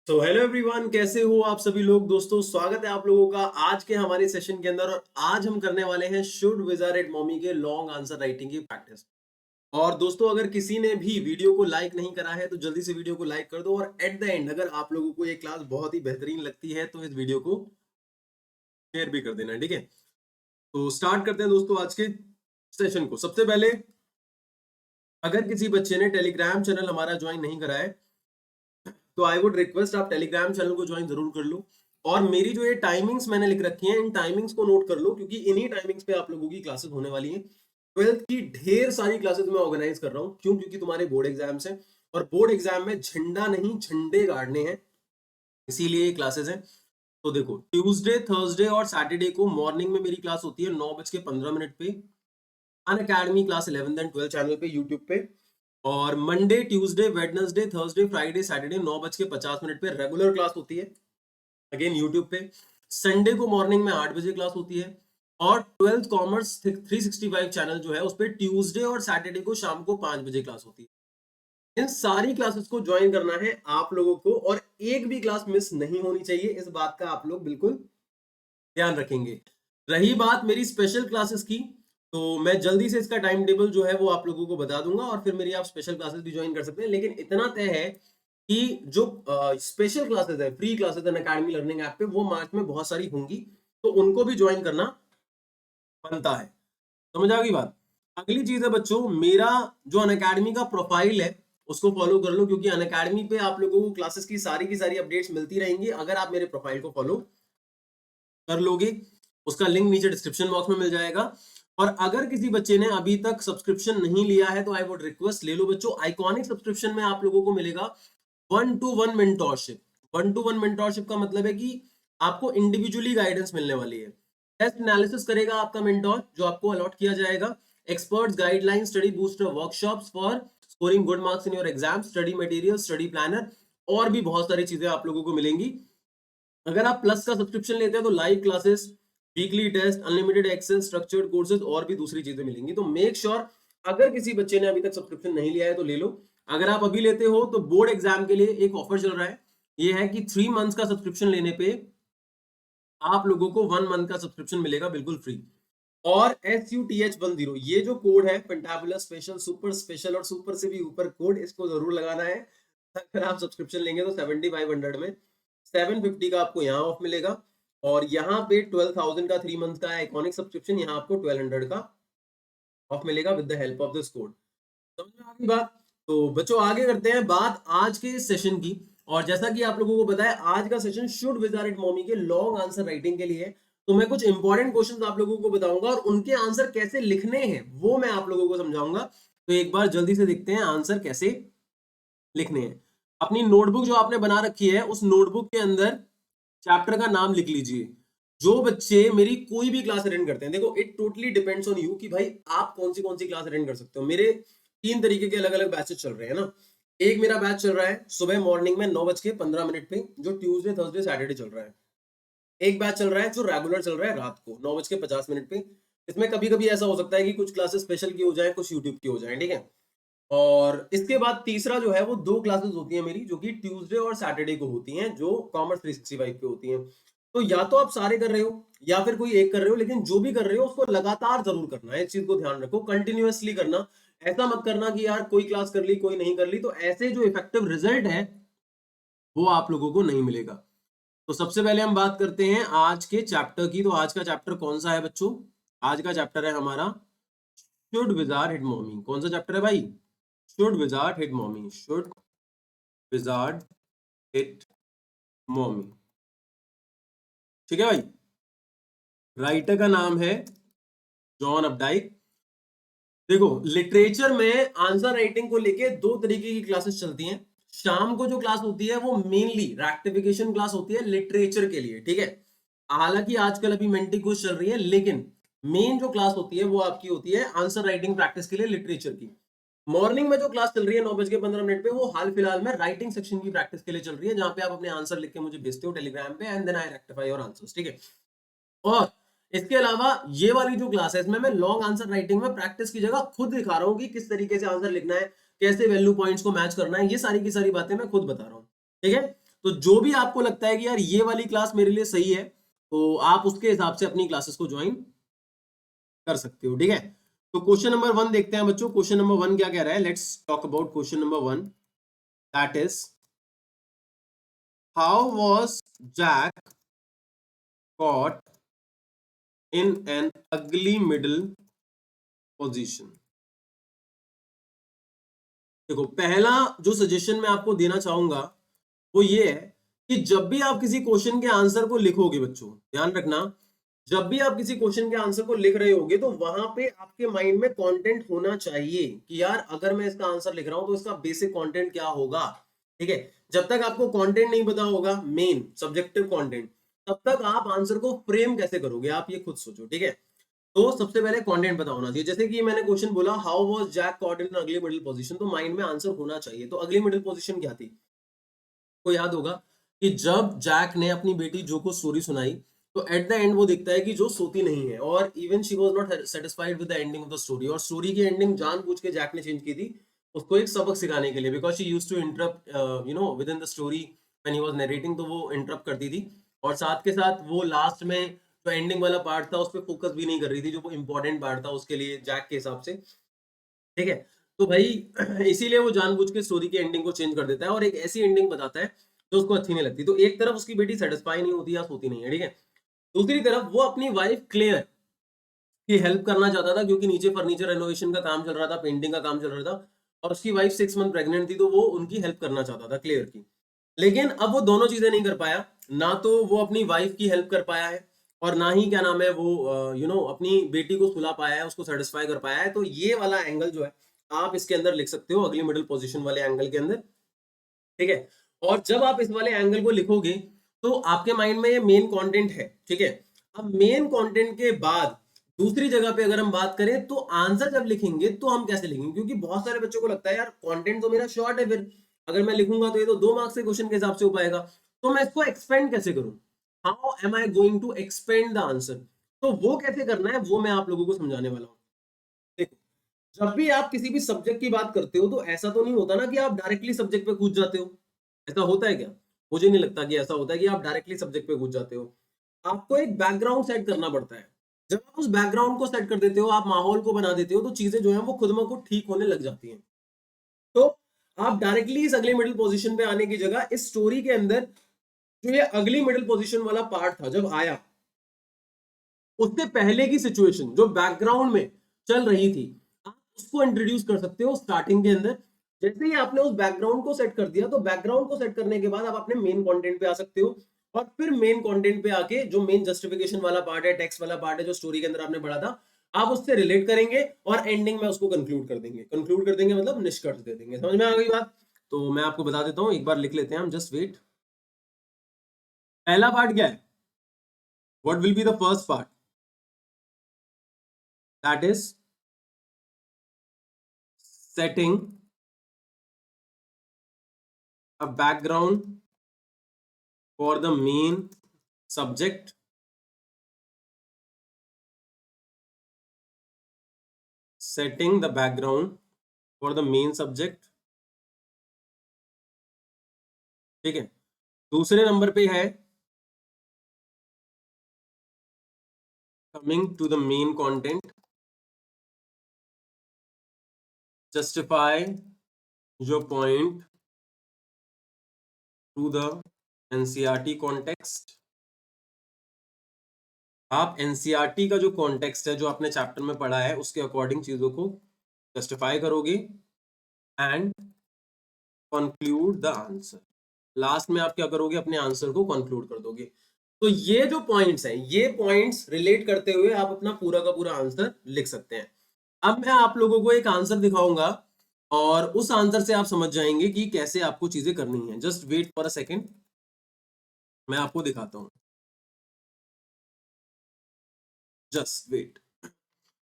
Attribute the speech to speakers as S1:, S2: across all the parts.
S1: तो hello everyone, कैसे हो आप सभी लोग। दोस्तों, स्वागत है आप लोगों का आज के हमारे सेशन के अंदर। और आज हम करने वाले हैं शुड विज़ार्ड एट मॉमी के लॉन्ग आंसर राइटिंग की प्रैक्टिस। और दोस्तों, अगर किसी ने भी वीडियो को लाइक नहीं करा है तो जल्दी से वीडियो को लाइक कर दो। और एट द एंड अगर आप लोगों को ये क्लास बहुत ही बेहतरीन लगती है तो इस वीडियो को शेयर भी कर देना, ठीक है। तो स्टार्ट करते हैं दोस्तों आज के सेशन को। सबसे पहले, अगर किसी बच्चे ने टेलीग्राम चैनल हमारा ज्वाइन नहीं करा है तो आई वुड रिक्वेस्ट आप टेलीग्राम चैनल को ज्वाइन जरूर कर लो। और मेरी जो ये टाइमिंग्स मैंने लिख रखी हैं, इन टाइमिंग्स को नोट कर लो, क्योंकि इन्हीं टाइमिंग्स पे आप लोगों की क्लासेस होने वाली हैं। 12th की ढेर सारी क्लासेस मैं ऑर्गेनाइज कर रहा हूँ। क्यों? क्योंकि तुम्हारे बोर्ड एग्जाम्स हैं और बोर्ड एग्जाम में झंडा नहीं झंडे गाड़ने हैं, इसीलिए ये क्लासेस हैं। तो देखो, ट्यूसडे, थर्सडे और सैटरडे को मॉर्निंग में मेरी क्लास होती है 9:15 पे Unacademy class 11th and 12th channel पे, यूट्यूब पे। और Monday, Tuesday, Wednesday, Thursday, Friday, Saturday 9:50 पे रेगुलर क्लास होती है, अगेन यूट्यूब पे। संडे को मॉर्निंग में 8 बजे क्लास होती है। और 12th कॉमर्स 365 चैनल जो है उस पर ट्यूसडे और सैटरडे को शाम को 5 बजे क्लास होती है। इन सारी क्लासेस को ज्वाइन करना है आप लोगों को, और एक भी क्लास मिस नहीं होनी चाहिए। इस बात का आप लोग बिल्कुल ध्यान रखेंगे। रही बात मेरी स्पेशल क्लासेस की, तो मैं जल्दी से इसका टाइम टेबल जो है वो आप लोगों को बता दूंगा, और फिर मेरी आप स्पेशल क्लासेस भी ज्वाइन कर सकते हैं। लेकिन इतना तय है कि जो स्पेशल क्लासेस है, फ्री क्लासेस है अकेडमी लर्निंग ऐप पे, वो मार्च में बहुत सारी होंगी, तो उनको भी ज्वाइन करना बनता है। समझ आ गई बात। अगली चीज है बच्चों, मेरा जो अनअकैडमी का प्रोफाइल है उसको फॉलो कर लो, क्योंकि अनअकैडमी पे आप लोगों को क्लासेस की सारी अपडेट्स मिलती रहेंगी अगर आप मेरे प्रोफाइल को फॉलो कर लोगे। उसका लिंक नीचे डिस्क्रिप्शन बॉक्स में मिल जाएगा। और अगर किसी बच्चे ने अभी तक सब्सक्रिप्शन नहीं लिया है तो आई वुड रिक्वेस्ट ले लो बच्चों। आइकॉनिक सब्सक्रिप्शन में आप लोगों को मिलेगा 1-to-1 मेंटोरशिप। 1-to-1 मेंटोरशिप का मतलब है कि आपको इंडिविजुअली गाइडेंस मिलने वाली है। टेस्ट एनालिसिस करेगा आपका मेंटोर, जो आपको अलॉट किया जाएगा। Experts guideline, study booster workshops for scoring good marks in your exam, study material, study planner, और भी बहुत सारी चीजें आप लोगों को मिलेंगी। अगर आप प्लस का सब्सक्रिप्शन लेते हैं तो live classes, weekly test, unlimited access, structured courses और भी दूसरी चीजें मिलेंगी। तो मेक श्योर अगर किसी बच्चे ने अभी तक सब्सक्रिप्शन नहीं लिया है तो ले लो। अगर आप अभी लेते हो तो बोर्ड एग्जाम के लिए एक ऑफर चल रहा है। ये है कि 3 मंथ्स का सब्सक्रिप्शन लेने पे आप लोगों को 1 मंथ का सब्सक्रिप्शन मिलेगा बिल्कुल फ्री। और SUTH10, ये जो कोड है, पेंटाबुलस, स्पेशल, सुपर स्पेशल और सुपर से भी ऊपर कोड, इसको जरूर लगाना है। अगर आप सब्सक्रिप्शन लेंगे तो 7500 में 750 का आपको यहाँ ऑफ मिलेगा। और यहाँ पे 12,000 का 3 मंथ का आइकॉनिक सब्सक्रिप्शन, यहाँ आपको 1200 का ऑफ मिलेगा with the help of this code. समझ में आ गई बात। तो बच्चों, आगे करते हैं बात आज के सेशन की। और जैसा कि आप लोगों को बताया, आज का सेशन शुड विज़ार्ड मॉमी के लॉन्ग आंसर राइटिंग के लिए है। तो मैं कुछ इंपॉर्टेंट क्वेश्चंस आप लोगों को बताऊंगा और उनके आंसर कैसे लिखने हैं वो मैं आप लोगों को समझाऊंगा। तो एक बार जल्दी से देखते हैं आंसर कैसे लिखने हैं। अपनी नोटबुक जो आपने बना रखी है, उस नोटबुक के अंदर चैप्टर का नाम लिख लीजिए। जो बच्चे मेरी कोई भी क्लास अटेंड करते हैं, देखो it totally depends on you कि भाई आप कौन सी क्लास अटेंड कर सकते हो। मेरे 3 तरीके के अलग अलग बैचेस चल रहे हैं ना। एक मेरा बैच चल रहा है सुबह मॉर्निंग में 9:15 पे, जो ट्यूसडे, थर्सडे, सैटरडे चल रहा है। एक बैच चल रहा है जो रेगुलर चल रहा है रात को 9:50 पे। इसमें कभी कभी ऐसा हो सकता है कि कुछ क्लासेस स्पेशल की हो जाए, कुछ यूट्यूब की हो जाए, ठीक है। और इसके बाद तीसरा जो है वो 2 क्लासेस होती है मेरी, जो कि ट्यूसडे और सैटरडे को होती हैं, जो कॉमर्स 365 पे होती हैं। तो या तो आप सारे कर रहे हो या फिर कोई एक कर रहे हो, लेकिन जो भी कर रहे हो उसको लगातार जरूर करना है। इस चीज को ध्यान रखो, कंटिन्यूअसली करना। ऐसा मत करना कि यार कोई क्लास कर ली कोई नहीं कर ली, तो ऐसे जो इफेक्टिव रिजल्ट है वो आप लोगों को नहीं मिलेगा। तो सबसे पहले हम बात करते हैं आज के चैप्टर की। तो आज का चैप्टर कौन सा है बच्चों? आज का चैप्टर है हमारा शुड विज़ार्ड हिट मॉमी। कौन सा चैप्टर है भाई? Should wizard hit mommy. Should wizard hit mommy, ठीक है भाई। राइटर का नाम है जॉन अपडाइक। देखो, लिटरेचर में आंसर राइटिंग को लेके 2 तरीके की क्लासेस चलती हैं। शाम को जो क्लास होती है वो मेनली रैक्टिफिकेशन क्लास होती है लिटरेचर के लिए, ठीक है। हालांकि आजकल अभी मेंटी क्विज चल रही है, लेकिन मेन जो क्लास होती है वो आपकी होती है आंसर राइटिंग प्रैक्टिस के लिए लिटरेचर की। मॉर्निंग में जो क्लास चल रही है 9:15 पे, वो हाल फिलहाल में राइटिंग सेक्शन की प्रैक्टिस के लिए चल रही है, जहां पे आप अपने आंसर लिख के मुझे भेजते हो टेलीग्राम पे, and then I rectify your answers, ठीक है। और इसके अलावा ये वाली जो क्लास है, इसमें मैं लॉन्ग आंसर राइटिंग में प्रैक्टिस की जगह खुद दिखा रहा हूँ कि किस तरीके से आंसर लिखना है, कैसे वैल्यू पॉइंट्स को मैच करना है, ये सारी की सारी बातें मैं खुद बता रहा हूँ, ठीक है। तो जो भी आपको लगता है कि यार ये वाली क्लास मेरे लिए सही है, तो आप उसके हिसाब से अपनी क्लासेस को ज्वाइन कर सकते हो, ठीक है। तो क्वेश्चन नंबर 1 देखते हैं बच्चों। क्वेश्चन नंबर 1 क्या कह रहा है, let's talk about question number 1, that is how was Jack caught in an ugly middle position। देखो, पहला जो सजेशन मैं आपको देना चाहूंगा वो ये है कि जब भी आप किसी क्वेश्चन के आंसर को लिखोगे बच्चों, ध्यान रखना, जब भी आप किसी क्वेश्चन के आंसर को लिख रहे होगे तो वहां पे आपके माइंड में कंटेंट होना चाहिए कि यार अगर मैं इसका आंसर लिख रहा हूं तो इसका बेसिक कंटेंट क्या होगा, ठीक है। जब तक आपको कंटेंट नहीं पता होगा, मेन सब्जेक्टिव कंटेंट, तब तक आप आंसर को फ्रेम कैसे करोगे, आप ये खुद सोचो, ठीक है। तो सबसे पहले कंटेंट पता होना चाहिए। जैसे कि मैंने क्वेश्चन बोला how was Jack caught in ugly middle position, तो माइंड में आंसर होना चाहिए। तो अगली मिडिल पोजीशन क्या थी, को याद होगा कि जब जैक ने अपनी बेटी जो को स्टोरी सुनाई, तो एट द एंड वो दिखता है कि जो सोती नहीं है, और even she was not satisfied with the ending of the story, और स्टोरी की एंडिंग जानबूझ के जैक ने चेंज की थी उसको एक सबक सिखाने के लिए, because she used to interrupt within the story when he was narrating, तो वो इंटरप्ट करती थी। और साथ के साथ वो लास्ट में जो एंडिंग वाला पार्ट था उस पर फोकस भी नहीं कर रही थी, जो वो इंपॉर्टेंट पार्ट था उसके लिए जैक के हिसाब से, ठीक है। तो भाई इसीलिए वो जानबूझ के स्टोरी की एंडिंग को चेंज कर देता है और एक ऐसी एंडिंग बताता है जो उसको अच्छी नहीं लगती। तो एक तरफ उसकी बेटी सेटिस्फाई नहीं होती या सोती नहीं है, ठीक है। दूसरी तरफ वो अपनी वाइफ क्लेयर की हेल्प करना चाहता था, क्योंकि नीचे फर्नीचर रेनोवेशन का काम चल रहा था, पेंटिंग का काम चल रहा था, और उसकी वाइफ 6 मंथ प्रेग्नेंट थी, तो वो उनकी हेल्प करना चाहता था, क्लियर की। लेकिन अब वो दोनों चीजें नहीं कर पाया, ना तो वो अपनी वाइफ की हेल्प कर पाया है, और ना ही क्या नाम है वो अपनी बेटी को सुला पाया है, उसको सेटिस्फाई कर पाया है। तो ये वाला एंगल जो है आप इसके अंदर लिख सकते हो, अगली मिडिल पोजीशन वाले एंगल के अंदर, ठीक है। और जब आप इस वाले एंगल को लिखोगे तो आपके माइंड में ये मेन कंटेंट है, ठीक है। अब मेन कंटेंट के बाद दूसरी जगह पे अगर हम बात करें तो आंसर जब लिखेंगे तो हम कैसे लिखेंगे, क्योंकि बहुत सारे बच्चों को लगता है यार कंटेंट तो मेरा शॉर्ट है, फिर अगर मैं लिखूंगा तो ये तो 2 मार्क्स के क्वेश्चन के हिसाब से हो पाएगा, तो मैं इसको एक्सपेंड कैसे करूं, how am I going to expand the answer. तो वो कैसे करना है वो मैं आप लोगों को समझाने वाला हूं। देखो, जब भी आप किसी भी सब्जेक्ट की बात करते हो तो ऐसा तो नहीं होता ना कि आप डायरेक्टली सब्जेक्ट पे कूद जाते हो, ऐसा होता है क्या? मुझे नहीं लगता कि ऐसा होता है कि आप डायरेक्टली सब्जेक्ट पे कूद जाते हो। आपको एक बैकग्राउंड सेट करना पड़ता है। जब आप उस बैकग्राउंड को सेट कर देते हो, आप माहौल को बना देते हो, तो चीजें जो है वो खुद ब खुद ठीक होने लग जाती हैं। तो आप डायरेक्टली इस अगली मिडिल पोजीशन पे आने की जगह इस स्टोरी के अंदर जो ये अगली मिडिल पोजीशन वाला पार्ट था जब आया, उससे पहले की सिचुएशन जो बैकग्राउंड में चल रही थी, आप उसको इंट्रोड्यूस कर सकते हो स्टार्टिंग के अंदर। जैसे ही आपने उस बैकग्राउंड को सेट कर दिया, तो बैकग्राउंड को सेट करने के बाद आप अपने मेन कंटेंट पे आ सकते हो, और फिर मेन कंटेंट पे आके जो मेन जस्टिफिकेशन वाला पार्ट है, टेक्स्ट वाला पार्ट है, जो स्टोरी के अंदर आपने पढ़ा था, आप उससे रिलेट करेंगे और एंडिंग में उसको कंक्लूड कर देंगे। कंक्लूड कर देंगे मतलब निष्कर्ष दे देंगे। समझ में आ गई बात? तो मैं आपको बता देता हूं, एक बार लिख लेते हैं हम, जस्ट वेट। पहला पार्ट क्या है, what will be the first part, that is setting a background for the main subject, setting the background for the main subject, ठीक है। दूसरे नंबर पे है coming to the main content, justify your point to the NCERT context। आप NCERT का जो context है, जो आपने चैप्टर में पढ़ा है, उसके अकॉर्डिंग चीजों को जस्टिफाई करोगे and conclude the answer. Last में आप क्या करोगे, अपने आंसर को कंक्लूड कर दोगे। तो ये जो पॉइंट्स हैं, ये पॉइंट्स रिलेट करते हुए आप अपना पूरा का पूरा आंसर लिख सकते हैं। अब मैं आप लोगों को एक आंसर दिखाऊंगा और उस आंसर से आप समझ जाएंगे कि कैसे आपको चीजें करनी है। Just wait for a second, मैं आपको दिखाता हूं, जस्ट वेट।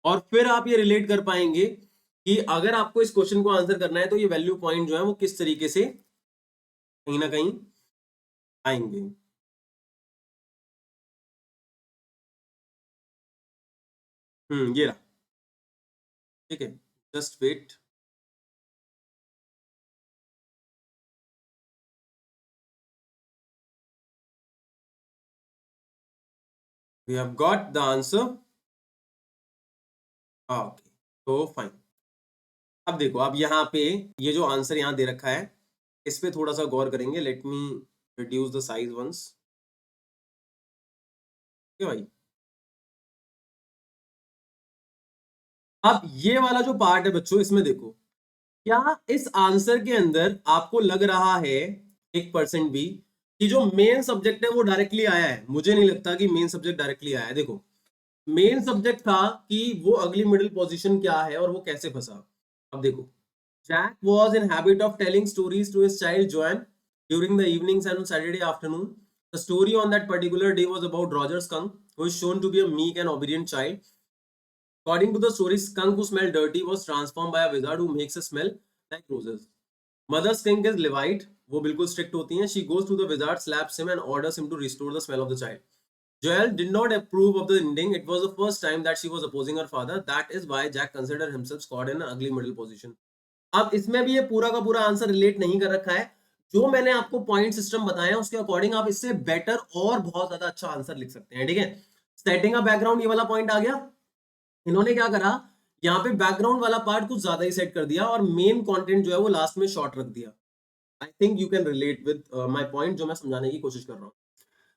S1: और फिर आप ये रिलेट कर पाएंगे कि अगर आपको इस क्वेश्चन को आंसर करना है तो ये वैल्यू पॉइंट जो है वो किस तरीके से कहीं ना कहीं आएंगे। ये रहा, ठीक है। Just wait. We have got the answer. Okay, तो फाइन। अब देखो, अब यहाँ पे ये जो आंसर यहाँ दे रखा है, इस पे थोड़ा सा गौर करेंगे। Let me reduce the size once. भाई, अब ये वाला जो पार्ट है बच्चों, इसमें देखो, क्या इस आंसर के अंदर आपको लग रहा है 1% भी कि जो मेन सब्जेक्ट है वो डायरेक्टली आया है? मुझे नहीं लगता कि मेन सब्जेक्ट डायरेक्टली आया है। देखो, मेन सब्जेक्ट था कि वो अगली मिडिल पोजीशन क्या है और वो कैसे फंसा। अब देखो, Jack was in habit of telling stories to his child Joanne during the evenings and on Saturday afternoon. The story on that particular day was about Roger Skunk, who is shown to be a meek and obedient child. According to the story, Skunk who smelled dirty was transformed by a wizard who makes a smell like roses. Mother Skunk is Levite, वो बिल्कुल strict होती हैं. She goes to the wizard, slaps him and orders him to restore the smell of the child. Joel did not approve of the ending. It was the first time that she was opposing her father. That is why Jack considered himself caught in an ugly middle position. अब इसमें भी ये पूरा का पूरा answer relate नहीं कर रखा है। जो मैंने आपको पॉइंट सिस्टम बताया उसके अकॉर्डिंग आप इससे बेटर और बहुत ज्यादा अच्छा आंसर लिख सकते हैं। ठीक है, सेटिंग अ बैकग्राउंड, ये वाला पॉइंट आ गया। इन्होंने क्या करा, यहाँ पे बैकग्राउंड वाला पार्ट कुछ ज्यादा ही सेट कर दिया और मेन कंटेंट जो है वो लास्ट में शॉर्ट रख दिया। I think you can relate with my point जो मैं समझाने की कोशिश कर रहा हूँ।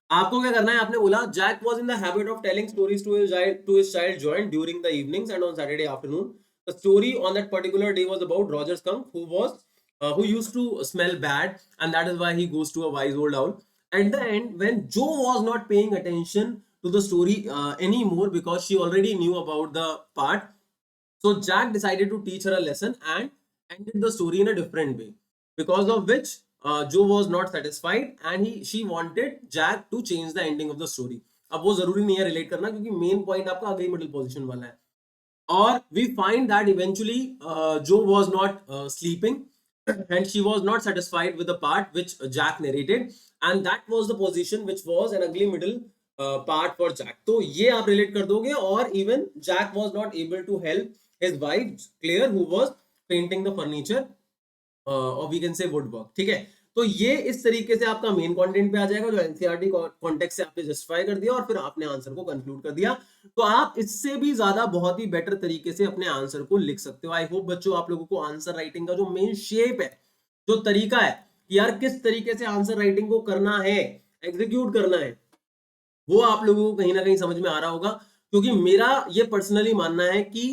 S1: आपको क्या करना है, आपने बोला Jack was in the habit of telling stories to his child John during the evenings and on Saturday afternoon. The story on that particular day was about Roger Skunk who used to smell bad, and that is why he goes to a wise old owl. At the end, when Joe was not paying attention to the story anymore because she already knew about the part, so Jack decided to teach her a lesson and ended the story in a different way, because of which Joe was not satisfied and she wanted Jack to change the ending of the story. अब वो जरूरी नहीं है relate करना क्योंकि main point आपका अगली middle position वाला है। और we find that eventually Joe was not sleeping and she was not satisfied with the part which Jack narrated, and that was the position which was an ugly middle part for Jack. तो ये आप relate कर दोगे। और even Jack was not able to help his wife Claire who was painting the furniture और we can say wood work. ठीक है, तो ये इस तरीके से आपका मेन कंटेंट पे आ जाएगा जो एनसीईआरटी कॉन्टेक्स्ट से आपने जस्टिफाई कर दिया और फिर आपने आंसर को कंक्लूड कर दिया। तो आप इससे भी ज्यादा बहुत ही बेटर तरीके से अपने आंसर को लिख सकते हो। आई होप बच्चों आप लोगों को आंसर राइटिंग का जो मेन शेप है, जो तरीका है कि यार किस तरीके से आंसर राइटिंग को करना है, एग्जीक्यूट करना है, वो आप लोगों को कहीं ना कहीं समझ में आ रहा होगा। क्योंकि मेरा ये पर्सनली मानना है कि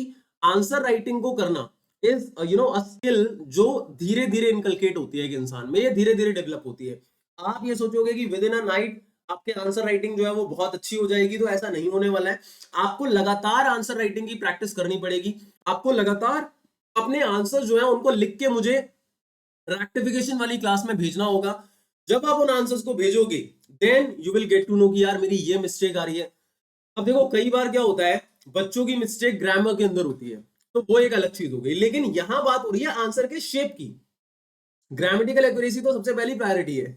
S1: आंसर राइटिंग को करना इज अ स्किल जो धीरे धीरे इनकलकेट होती है एक इंसान में, ये धीरे धीरे डेवलप होती है। आप ये सोचोगे कि विद इन अ नाइट आपके आंसर राइटिंग जो है वो बहुत अच्छी हो जाएगी, तो ऐसा नहीं होने वाला है। आपको लगातार आंसर राइटिंग की प्रैक्टिस करनी पड़ेगी। आपको लगातार अपने आंसर जो है उनको लिख के मुझे रेक्टिफिकेशन वाली क्लास में भेजना होगा। जब आप उन आंसर्स को भेजोगे then you will get to know कि यार मेरी ये मिस्टेक आ रही है। अब देखो, कई बार क्या होता है, बच्चों की मिस्टेक ग्रामर के अंदर होती है, तो वो एक अलग चीज हो गई, लेकिन यहां बात हो रही है आंसर के शेप की। ग्रामेटिकल एक्यूरेसी तो सबसे पहली प्रायोरिटी है।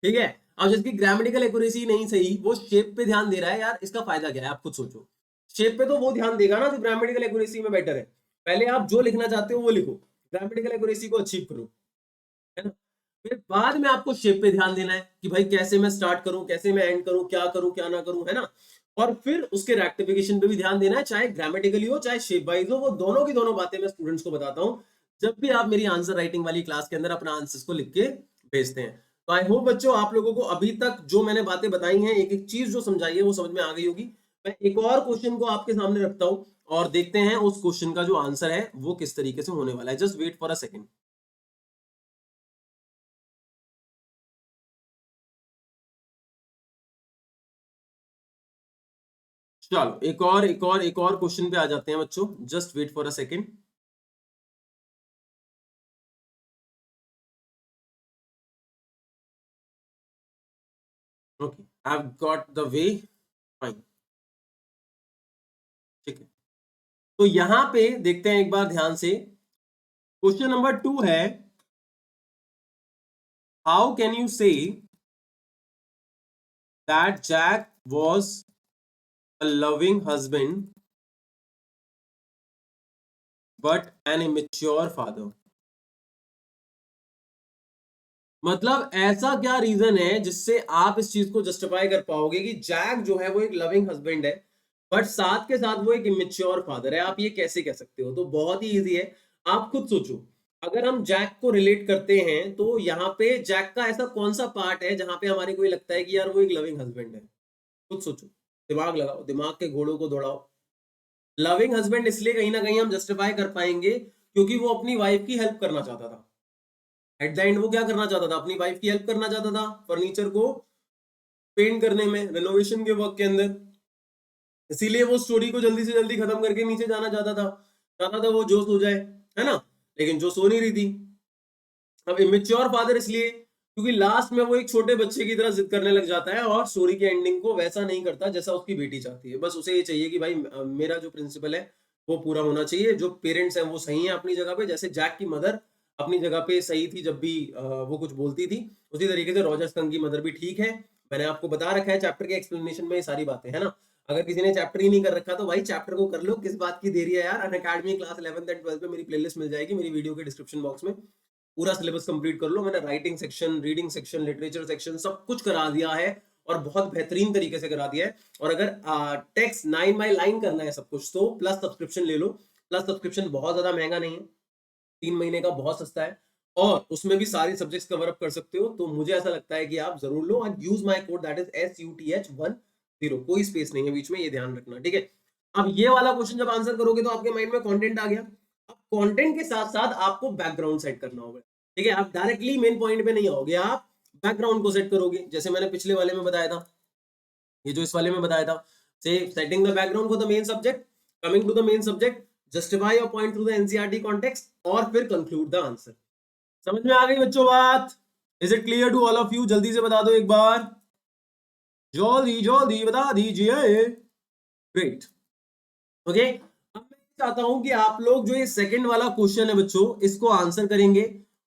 S1: ठीक है, अब जिसकी ग्रामेटिकल एक्यूरेसी नहीं सही, वो शेप पे ध्यान दे रहा है, यार इसका फायदा क्या है? आप खुद सोचो। शेप पे तो वो ध्यान देगा ना जो ग्रामेटिकल एक्यूरेसी में बेटर है। पहले आप जो लिखना चाहते हो वो लिखो, ग्रामेटिकल एक्यूरेसी को अचीव करो, है ना। फिर बाद में आपको शेप पे ध्यान देना है कि भाई कैसे मैं स्टार्ट करूं, कैसे मैं एंड करूं क्या ना करूं, है ना। और फिर उसके रेक्टिफिकेशन पे भी ध्यान देना है, चाहे ग्रामेटिकली हो चाहे शेप वाइज हो। वो दोनों की दोनों बातें मैं स्टूडेंट्स को बताता हूं जब भी आप मेरी आंसर राइटिंग वाली क्लास के अंदर अपना आंसर्स को लिख के भेजते हैं। तो आई होप बच्चों आप लोगों को अभी तक जो मैंने बातें बताई हैं, एक एक चीज जो समझाई है वो समझ में आ गई होगी। मैं एक और क्वेश्चन को आपके सामने रखता हूं और देखते हैं उस क्वेश्चन का जो आंसर है वो किस तरीके से होने वाला है। Just wait for a second. चलो एक और क्वेश्चन पे आ जाते हैं बच्चों। Just wait for a second. Okay, I have got the way. Fine, ठीक है। तो यहां पे देखते हैं एक बार ध्यान से। क्वेश्चन नंबर 2 है, how can you say that Jack was a loving husband but an immature father? मतलब ऐसा क्या रीजन है जिससे आप इस चीज को जस्टिफाई कर पाओगे कि जैक जो है वो एक लविंग हस्बैंड है बट साथ के साथ वो एक इमेच्योर फादर है? आप ये कैसे कह सकते हो? तो बहुत ही इजी है, आप खुद सोचो। अगर हम जैक को रिलेट करते हैं तो यहाँ पे जैक का ऐसा कौन सा पार्ट है जहां पे हमारे को ये लगता है कि यार वो एक लविंग हस्बैंड है? खुद सोचो, दिमाग लगाओ, दिमाग के घोड़ों को दौड़ाओ। लविंग हस्बैंड इसलिए कहीं ना कहीं हम जस्टिफाई कर पाएंगे क्योंकि वो अपनी वाइफ की हेल्प करना चाहता था। एट द एंड वो क्या करना चाहता था? अपनी वाइफ की हेल्प करना चाहता था फर्नीचर को पेंट करने में, रेनोवेशन के वर्क के अंदर। इसीलिए वो स्टोरी को जल्दी से जल्दी खत्म करके नीचे जाना चाहता था वो जोश हो जाए, है ना? लेकिन जो सो नहीं रही थी। अब इमेच्योर फादर इसलिए क्योंकि लास्ट में वो एक छोटे बच्चे की तरह जिद करने लग जाता है और स्टोरी के एंडिंग को वैसा नहीं करता जैसा उसकी बेटी चाहती है। बस उसे ये चाहिए कि भाई मेरा जो प्रिंसिपल है वो पूरा होना चाहिए, जो पेरेंट्स हैं वो सही हैं अपनी जगह पे, जैसे जैक की मदर अपनी जगह पे सही थी जब भी वो कुछ बोलती थी, उसी तरीके से रॉजर स्टर्न की मदर भी ठीक है। मैंने आपको बता रखा है चैप्टर के एक्सप्लेनेशन में ये सारी बातें, है ना? अगर किसी ने चैप्टर ही नहीं कर रखा तो भाई चैप्टर को कर लो, किस बात की देरी है यार। Unacademy class 11th and 12th में मेरी प्लेलिस्ट मिल जाएगी मेरी वीडियो के डिस्क्रिप्शन बॉक्स में। पूरा सिलेबस कंप्लीट कर लो, मैंने writing section, reading section, literature section सब कुछ करा दिया है और बहुत बेहतरीन तरीके से करा दिया है। और अगर टेक्स्ट 9 बाय लाइन करना है सब कुछ तो प्लस सब्सक्रिप्शन ले लो। प्लस सब्सक्रिप्शन बहुत ज्यादा महंगा नहीं है, 3 महीने का बहुत सस्ता है और उसमें भी सारी सब्जेक्ट्स कवर अप कर सकते हो। तो मुझे ऐसा लगता है कि आप जरूर लो and use my code that is SUTH10, कोई स्पेस नहीं है बीच में, ये ध्यान रखना, ठीक है? अब ये वाला क्वेश्चन जब आंसर करोगे तो आपके माइंड में कंटेंट आ गया। अब कंटेंट के साथ साथ आपको बैकग्राउंड सेट करना होगा, ठीक है? आप डायरेक्टली मेन पॉइंट पे नहीं आओगे, आप बैकग्राउंड को सेट करोगे जैसे मैंने पिछले वाले में बताया था, ये जो इस वाले में बताया था। Say setting the background for the main subject, coming to the main subject, justify your point through the NCERT context और फिर कंक्लूड द आंसर। समझ में आ गई बच्चों बात? Is it clear to all of you? जल्दी से बता दो एक बार, जल्दी जल्दी बता दीजिए। Great, okay. अब मैं चाहता हूं कि आप लोग जो ये सेकंड वाला क्वेश्चन है बच्चों, इसको आंसर करेंगे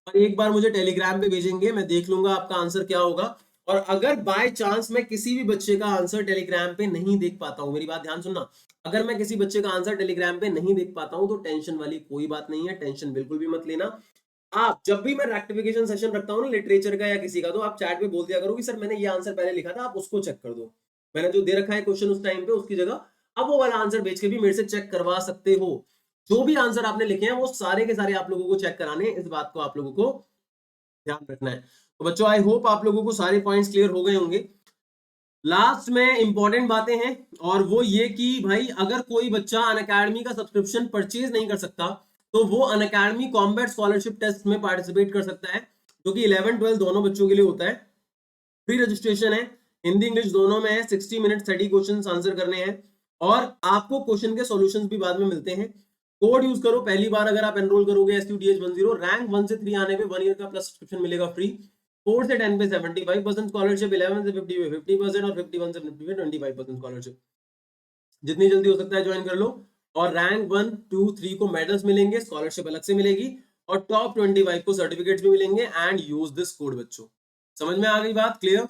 S1: और एक बार मुझे टेलीग्राम पे भेजेंगे, मैं देख लूंगा आपका आंसर क्या होगा। और अगर बाय चांस मैं किसी भी बच्चे का आंसर टेलीग्राम पे नहीं देख पाता हूं, मेरी बात ध्यान सुनना, अगर मैं किसी बच्चे का आंसर टेलीग्राम पे नहीं देख पाता हूं तो टेंशन वाली कोई बात नहीं है, टेंशन बिल्कुल भी मत लेना। आप जब भी मैं रेक्टिफिकेशन सेशन रखता हूँ ना लिटरेचर का या किसी का, तो आप चैट पे बोल दिया करो कि सर मैंने ये आंसर पहले लिखा था, आप उसको चेक कर दो। मैंने जो दे रखा है क्वेश्चन उस टाइम पे उसकी जगह अब वो वाला आंसर भेज के भी मेरे से चेक करवा सकते हो। जो भी आंसर आपने लिखे हैं वो सारे के सारे आप लोगों को चेक कराने हैं, इस बात को आप लोगों को ध्यान रखना है। तो बच्चों आई होप आप लोगों को सारे पॉइंट्स क्लियर हो गए होंगे। लास्ट में इंपॉर्टेंट बातें हैं और वो ये कि भाई अगर कोई बच्चा अनअकैडमी का सब्सक्रिप्शन परचेज नहीं कर सकता तो वो अनअकैडमी कॉम्बैट स्कॉलरशिप टेस्ट में पार्टिसिपेट कर सकता है, जो कि 11 12 दोनों बच्चों के लिए होता है। फ्री रजिस्ट्रेशन है, हिंदी इंग्लिश दोनों में है, 60 मिनट 30 क्वेश्चन आंसर करने हैं और आपको क्वेश्चन के सॉल्यूशंस भी बाद में मिलते हैं। कोड यूज करो, पहली बार अगर आप एनरोल करोगे SUTH10, रैंक 1 से 3 आने पे 1 ईयर का प्लस सब्सक्रिप्शन मिलेगा फ्री। 4 से 10 पे 75% स्कॉलरशिप, 11 से 50 पे 50% और 51 से 50 पे 25% स्कॉलरशिप। जितनी जल्दी हो सकता है ज्वाइन कर लो। और रैंक 1 2 3 को मेडल्स मिलेंगे, स्कॉलरशिप अलग से मिलेगी और टॉप 25 को सर्टिफिकेट्स भी मिलेंगे एंड यूज दिस कोड बच्चों। समझ में आ गई बात? क्लियर?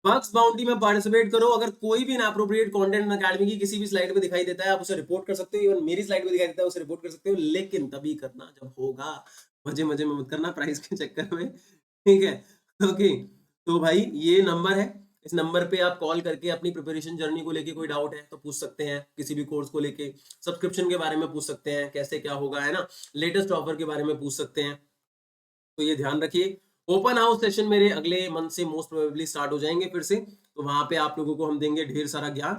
S1: बग्स बाउंटी में पार्टिसिपेट करो। अगर कोई भी इनएप्रोप्रिएट कंटेंट अकेडमी की किसी भी स्लाइड पे दिखाई देता है आप उसे रिपोर्ट कर सकते हो, इवन मेरी स्लाइड पे दिखाई देता है उसे रिपोर्ट कर सकते हो, लेकिन तभी करना जब होगा, मजे मजे में मत करना प्राइस के चक्कर में, ठीक है? ओके, तो भाई ये नंबर है, इस नंबर पे आप कॉल करके अपनी प्रिपरेशन जर्नी को लेके कोई डाउट है तो पूछ सकते हैं, किसी भी कोर्स को लेके, सब्सक्रिप्शन के बारे में पूछ सकते हैं कैसे क्या होगा, है ना, लेटेस्ट ऑफर के बारे में पूछ सकते हैं। तो ये ध्यान रखिए। ओपन हाउस सेशन मेरे अगले मंथ से मोस्ट प्रोबेबली स्टार्ट हो जाएंगे फिर से, तो वहां पे आप लोगों को हम देंगे ढेर सारा ज्ञान।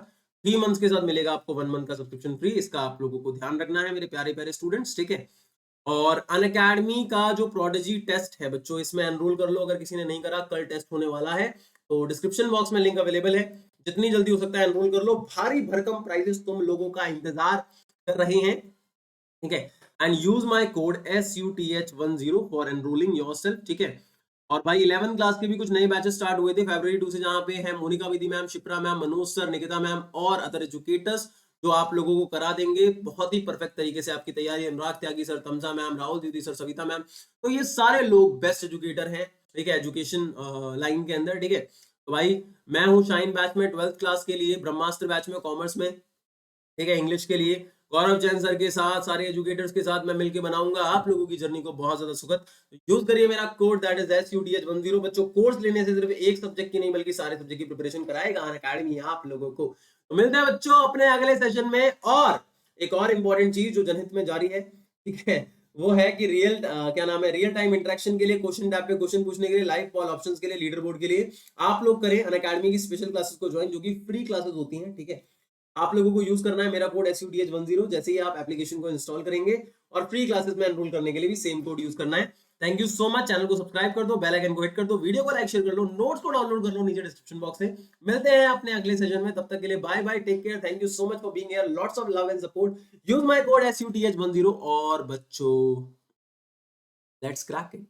S1: 3 मंथ्स के साथ मिलेगा आपको 1 मंथ का सब्सक्रिप्शन फ्री, इसका आप लोगों को ध्यान रखना है मेरे प्यारे प्यारे स्टूडेंट्स, ठीक है? और अनअकैडमी का जो प्रोडिजी टेस्ट है बच्चों, इसमें एनरोल कर लो अगर किसी ने नहीं करा, कल टेस्ट होने वाला है, तो डिस्क्रिप्शन बॉक्स में लिंक अवेलेबल है, जितनी जल्दी हो सकता है एनरोल कर लो। भारी भरकम प्राइजेस तुम लोगों का इंतजार कर रहे हैं, ठीक है? And use my code SUTH10 for enrolling yourself, ठीक है? और भाई 11 क्लास के भी कुछ नए बैचेस स्टार्ट हुए थे February 2 से, जहां पे है Monika Vidhi ma'am, Shipra ma'am, Manoj sir, Nikita ma'am और अदर एजुकेटर्स, जो आप लोगों को करा देंगे बहुत ही परफेक्ट तरीके से आपकी तैयारी। अनुराग त्यागी सर, तमसा मैम, राहुल दीदी सर, सविता मैम, तो ये सारे लोग बेस्ट एजुकेटर हैं, ठीक है, एजुकेशन लाइन के अंदर, ठीक है? तो भाई मैं हूँ शाइन बैच में 12th क्लास के लिए, ब्रह्मास्त्र बैच में कॉमर्स में, ठीक है, इंग्लिश के लिए, गौरव जैन सर के साथ, सारे एजुकेटर्स के साथ मैं मिलके बनाऊंगा आप लोगों की जर्नी को बहुत ज्यादा सुखद। यूज करिए मेरा कोड दैट इज SUDH10। बच्चों कोर्स लेने से सिर्फ एक सब्जेक्ट की नहीं बल्कि सारे सब्जेक्ट की प्रिपरेशन कराएगा अनअकैडमी आप लोगों को। तो मिलते हैं बच्चों अपने अगले सेशन में। और एक और इंपॉर्टेंट चीज जो जनहित में जारी है, ठीक है, वो है कि क्या नाम है, रियल टाइम इंटरेक्शन के लिए, क्वेश्चन टैब पे क्वेश्चन पूछने के लिए, लाइव पॉल ऑप्शंस के लिए, लीडर बोर्ड के लिए आप लोग करें अनअकैडमी की स्पेशल क्लासेस को ज्वाइन, जो कि फ्री क्लासेस होती हैं, ठीक है। आप लोगों को यूज करना है मेरा कोड SUDH10। जैसे ही आप एप्लीकेशन को इंस्टॉल करेंगे और फ्री क्लासेस में एनरोल करने के लिए भी सेम कोड यूज करना है। Thank you so much. Channel को सब्सक्राइब कर दो, बेल आइकन को हिट कर दो, वीडियो को लाइक शेयर कर लो, नोट्स को डाउनलोड कर लो नीचे डिस्क्रिप्शन बॉक्स से। मिलते हैं अपने अगले सेशन में, तब तक के लिए bye bye, take care, thank you so much for being here, lots of love and support. Use my code SUDH10 और बच्चों लेट्स क्रैक इट।